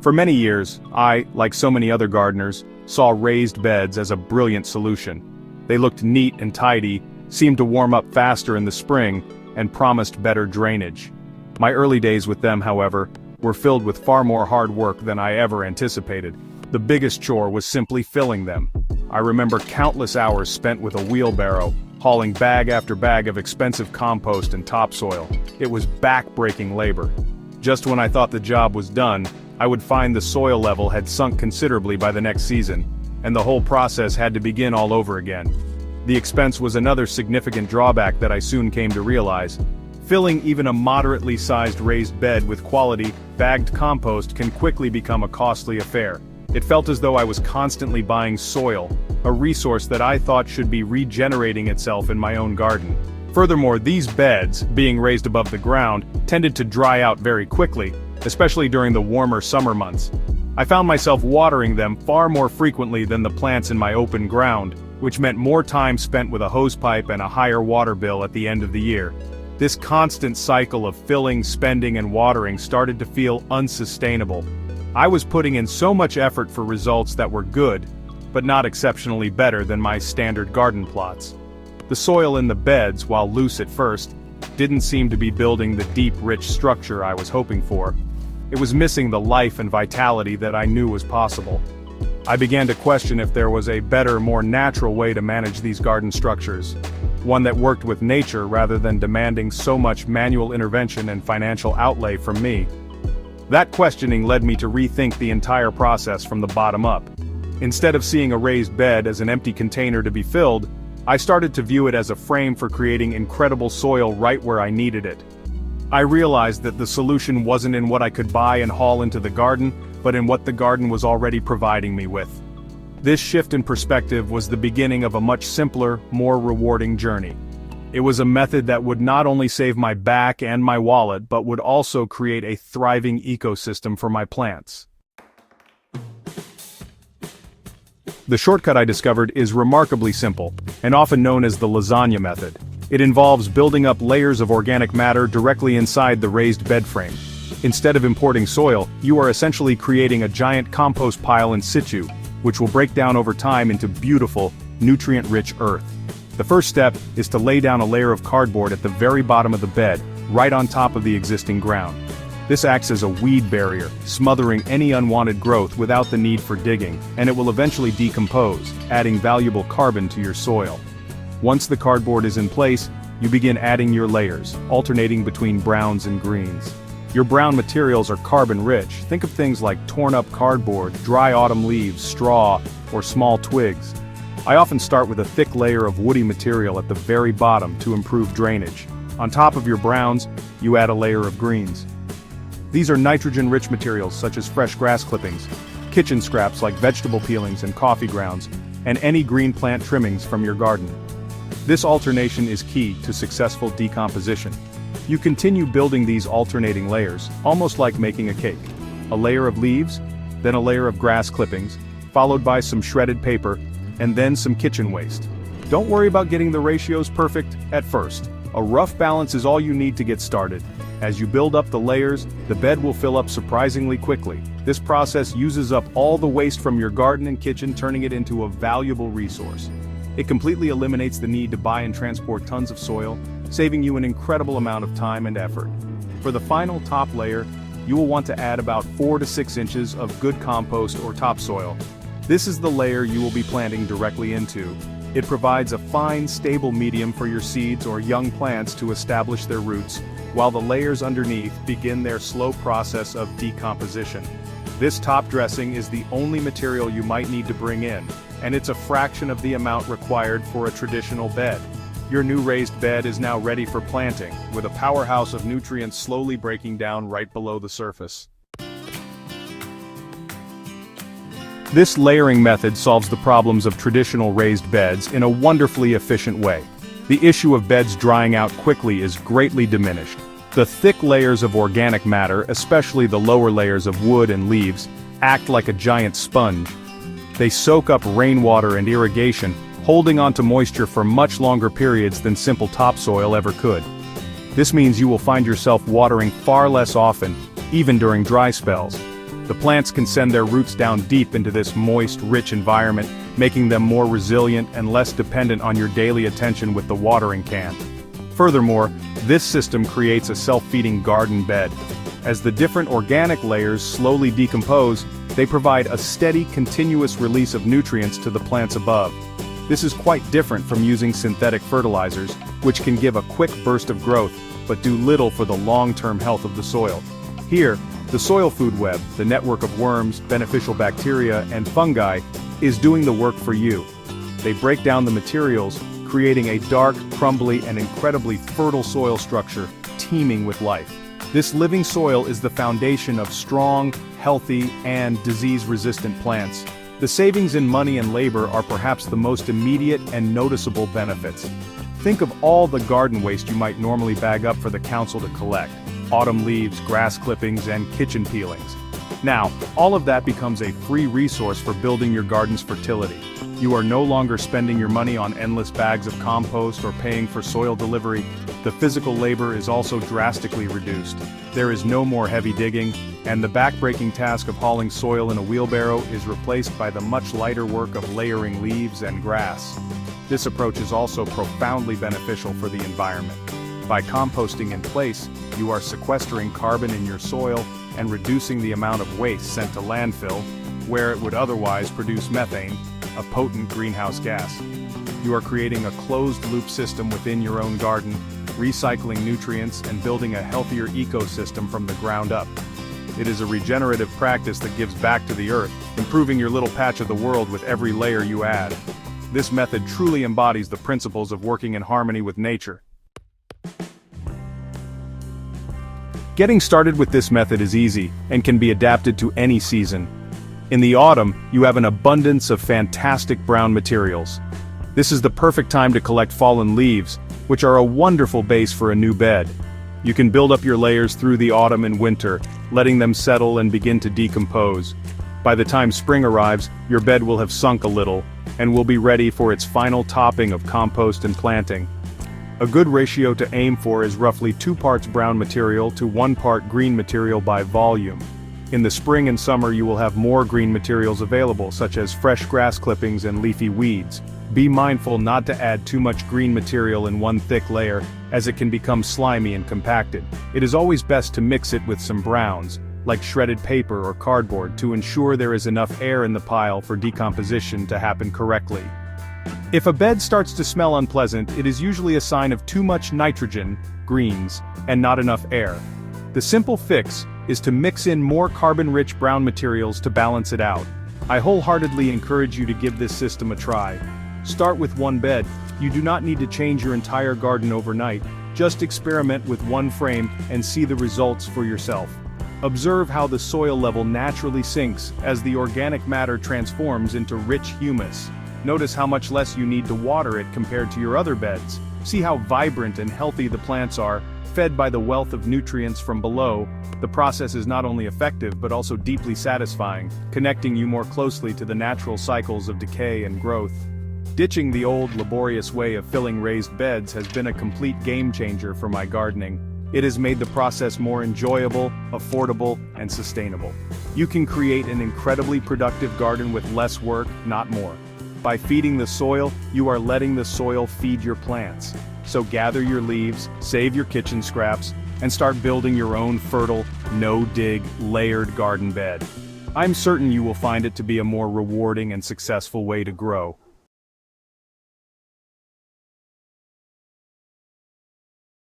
For many years, I, like so many other gardeners, saw raised beds as a brilliant solution. They looked neat and tidy, seemed to warm up faster in the spring, and promised better drainage. My early days with them, however, were filled with far more hard work than I ever anticipated. The biggest chore was simply filling them. I remember countless hours spent with a wheelbarrow, hauling bag after bag of expensive compost and topsoil. It was back-breaking labor. Just when I thought the job was done, I would find the soil level had sunk considerably by the next season, and the whole process had to begin all over again. The expense was another significant drawback that I soon came to realize. Filling even a moderately sized raised bed with quality, bagged compost can quickly become a costly affair. It felt as though I was constantly buying soil, a resource that I thought should be regenerating itself in my own garden. Furthermore, these beds, being raised above the ground, tended to dry out very quickly, especially during the warmer summer months. I found myself watering them far more frequently than the plants in my open ground, which meant more time spent with a hosepipe and a higher water bill at the end of the year. This constant cycle of filling, spending, and watering started to feel unsustainable. I was putting in so much effort for results that were good, but not exceptionally better than my standard garden plots. The soil in the beds, while loose at first, didn't seem to be building the deep, rich structure I was hoping for. It was missing the life and vitality that I knew was possible. I began to question if there was a better, more natural way to manage these garden structures, one that worked with nature rather than demanding so much manual intervention and financial outlay from me. That questioning led me to rethink the entire process from the bottom up. Instead of seeing a raised bed as an empty container to be filled, I started to view it as a frame for creating incredible soil right where I needed it. I realized that the solution wasn't in what I could buy and haul into the garden, but in what the garden was already providing me with. This shift in perspective was the beginning of a much simpler, more rewarding journey. It was a method that would not only save my back and my wallet, but would also create a thriving ecosystem for my plants. The shortcut I discovered is remarkably simple, and often known as the lasagna method. It involves building up layers of organic matter directly inside the raised bed frame. Instead of importing soil, you are essentially creating a giant compost pile in situ, which will break down over time into beautiful, nutrient-rich earth. The first step is to lay down a layer of cardboard at the very bottom of the bed, right on top of the existing ground. This acts as a weed barrier, smothering any unwanted growth without the need for digging, and it will eventually decompose, adding valuable carbon to your soil. Once the cardboard is in place, you begin adding your layers, alternating between browns and greens. Your brown materials are carbon-rich. Think of things like torn-up cardboard, dry autumn leaves, straw, or small twigs. I often start with a thick layer of woody material at the very bottom to improve drainage. On top of your browns, you add a layer of greens. These are nitrogen-rich materials such as fresh grass clippings, kitchen scraps like vegetable peelings and coffee grounds, and any green plant trimmings from your garden. This alternation is key to successful decomposition. You continue building these alternating layers, almost like making a cake. A layer of leaves, then a layer of grass clippings, followed by some shredded paper, and then some kitchen waste. Don't worry about getting the ratios perfect at first. A rough balance is all you need to get started. As you build up the layers, the bed will fill up surprisingly quickly. This process uses up all the waste from your garden and kitchen, turning it into a valuable resource. It completely eliminates the need to buy and transport tons of soil, saving you an incredible amount of time and effort. For the final top layer, you will want to add about 4 to 6 inches of good compost or topsoil. This is the layer you will be planting directly into. It provides a fine, stable medium for your seeds or young plants to establish their roots, while the layers underneath begin their slow process of decomposition. This top dressing is the only material you might need to bring in, and it's a fraction of the amount required for a traditional bed. Your new raised bed is now ready for planting, with a powerhouse of nutrients slowly breaking down right below the surface. This layering method solves the problems of traditional raised beds in a wonderfully efficient way. The issue of beds drying out quickly is greatly diminished. The thick layers of organic matter, especially the lower layers of wood and leaves, act like a giant sponge. They soak up rainwater and irrigation, holding onto moisture for much longer periods than simple topsoil ever could. This means you will find yourself watering far less often, even during dry spells. The plants can send their roots down deep into this moist, rich environment, making them more resilient and less dependent on your daily attention with the watering can. Furthermore, this system creates a self-feeding garden bed. As the different organic layers slowly decompose, they provide a steady, continuous release of nutrients to the plants above. This is quite different from using synthetic fertilizers, which can give a quick burst of growth, but do little for the long-term health of the soil. Here, the soil food web, the network of worms, beneficial bacteria, and fungi, is doing the work for you. They break down the materials, creating a dark, crumbly, and incredibly fertile soil structure, teeming with life. This living soil is the foundation of strong, healthy, and disease-resistant plants. The savings in money and labor are perhaps the most immediate and noticeable benefits. Think of all the garden waste you might normally bag up for the council to collect: autumn leaves, grass clippings, and kitchen peelings. Now, all of that becomes a free resource for building your garden's fertility. You are no longer spending your money on endless bags of compost or paying for soil delivery. The physical labor is also drastically reduced. There is no more heavy digging, and the backbreaking task of hauling soil in a wheelbarrow is replaced by the much lighter work of layering leaves and grass. This approach is also profoundly beneficial for the environment. By composting in place, you are sequestering carbon in your soil and reducing the amount of waste sent to landfill, where it would otherwise produce methane, a potent greenhouse gas. You are creating a closed-loop system within your own garden, recycling nutrients and building a healthier ecosystem from the ground up. It is a regenerative practice that gives back to the earth, improving your little patch of the world with every layer you add. This method truly embodies the principles of working in harmony with nature. Getting started with this method is easy and can be adapted to any season. In the autumn, you have an abundance of fantastic brown materials. This is the perfect time to collect fallen leaves, which are a wonderful base for a new bed. You can build up your layers through the autumn and winter, letting them settle and begin to decompose. By the time spring arrives, your bed will have sunk a little, and will be ready for its final topping of compost and planting. A good ratio to aim for is roughly 2 parts brown material to 1 part green material by volume. In the spring and summer you will have more green materials available, such as fresh grass clippings and leafy weeds. Be mindful not to add too much green material in one thick layer, as it can become slimy and compacted. It is always best to mix it with some browns, like shredded paper or cardboard, to ensure there is enough air in the pile for decomposition to happen correctly. If a bed starts to smell unpleasant, it is usually a sign of too much nitrogen, greens, and not enough air. The simple fix is to mix in more carbon-rich brown materials to balance it out. I wholeheartedly encourage you to give this system a try. Start with one bed. You do not need to change your entire garden overnight. Just experiment with one frame and see the results for yourself. Observe how the soil level naturally sinks as the organic matter transforms into rich humus. Notice how much less you need to water it compared to your other beds. See how vibrant and healthy the plants are, fed by the wealth of nutrients from below. The process is not only effective but also deeply satisfying, connecting you more closely to the natural cycles of decay and growth. Ditching the old, laborious way of filling raised beds has been a complete game-changer for my gardening. It has made the process more enjoyable, affordable, and sustainable. You can create an incredibly productive garden with less work, not more. By feeding the soil, you are letting the soil feed your plants. So gather your leaves, save your kitchen scraps, and start building your own fertile, no-dig, layered garden bed. I'm certain you will find it to be a more rewarding and successful way to grow.